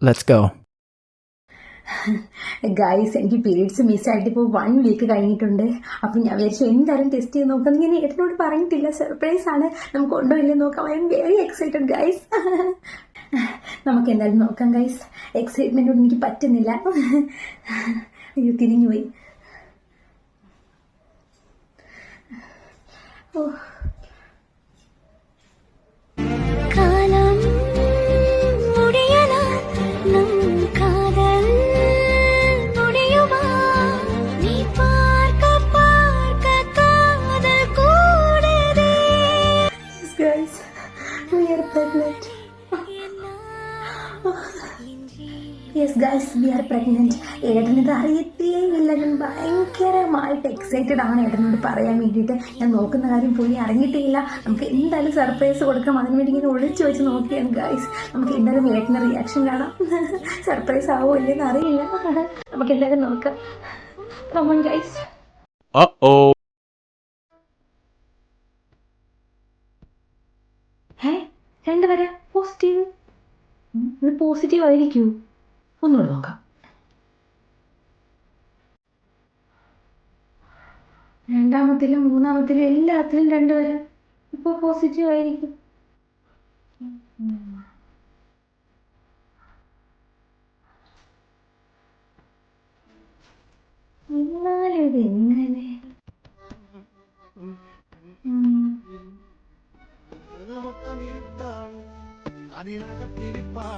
Let's go. Guys, എനിക്ക് periods മിസ്സായിട്ട് ഇപ്പോൾ 1 week കഴിഞ്ഞിട്ടുണ്ട്. അപ്പം ഞാൻ വിചാരിച്ചു എന്തായാലും ടെസ്റ്റ് ചെയ്ത് നോക്കാം. ഇങ്ങനെ ഏട്ടനോട് പറഞ്ഞിട്ടില്ല, സർപ്രൈസ് ആണ്, നമുക്ക് ഉണ്ടോ ഇല്ലെന്ന് നോക്കാം. I am very excited guys. നമുക്ക് എന്തായാലും നോക്കാം ഗൈസ്. എക്സൈറ്റ്മെൻറ്റോട് എനിക്ക് പറ്റുന്നില്ല. അയ്യോ, തിരിഞ്ഞുപോയി. Oh, guys, we are pregnant. Yes guys, we are pregnant. ഏട്ടനിത് അറിയത്തേ ഇല്ല. ഞാൻ ഭയങ്കരമായിട്ട് എക്സൈറ്റഡ് ആണ് ഏട്ടനോട് പറയാൻ വേണ്ടിയിട്ട്. ഞാൻ നോക്കുന്ന കാര്യം പോയി അറിഞ്ഞിട്ടില്ല. നമുക്ക് എന്തായാലും സർപ്രൈസ് കൊടുക്കാം. അതിന് വേണ്ടി ഇങ്ങനെ ഒളിച്ചു വെച്ച് നോക്കിയാണ് ഗൈസ്. നമുക്ക് എന്തായാലും ഏട്ടൻ്റെ റിയാക്ഷൻ കാണാം. സർപ്രൈസ് ആവോ ഇല്ലെന്ന് അറിയില്ല. നമുക്ക് എന്തായാലും നോക്കാം. Come on guys. രണ്ടുപേരെ പോസിറ്റീവ്. ഇത് പോസിറ്റീവ് ആയിരിക്കൂ. ഒന്നുകൂടെ നോക്കാം. രണ്ടാമത്തിലും മൂന്നാമത്തിലും എല്ലാത്തിലും രണ്ടുപേരും ഇപ്പോൾ പോസിറ്റീവ് ആയിരിക്കും. എന്നാലും ഇത് എങ്ങനെ?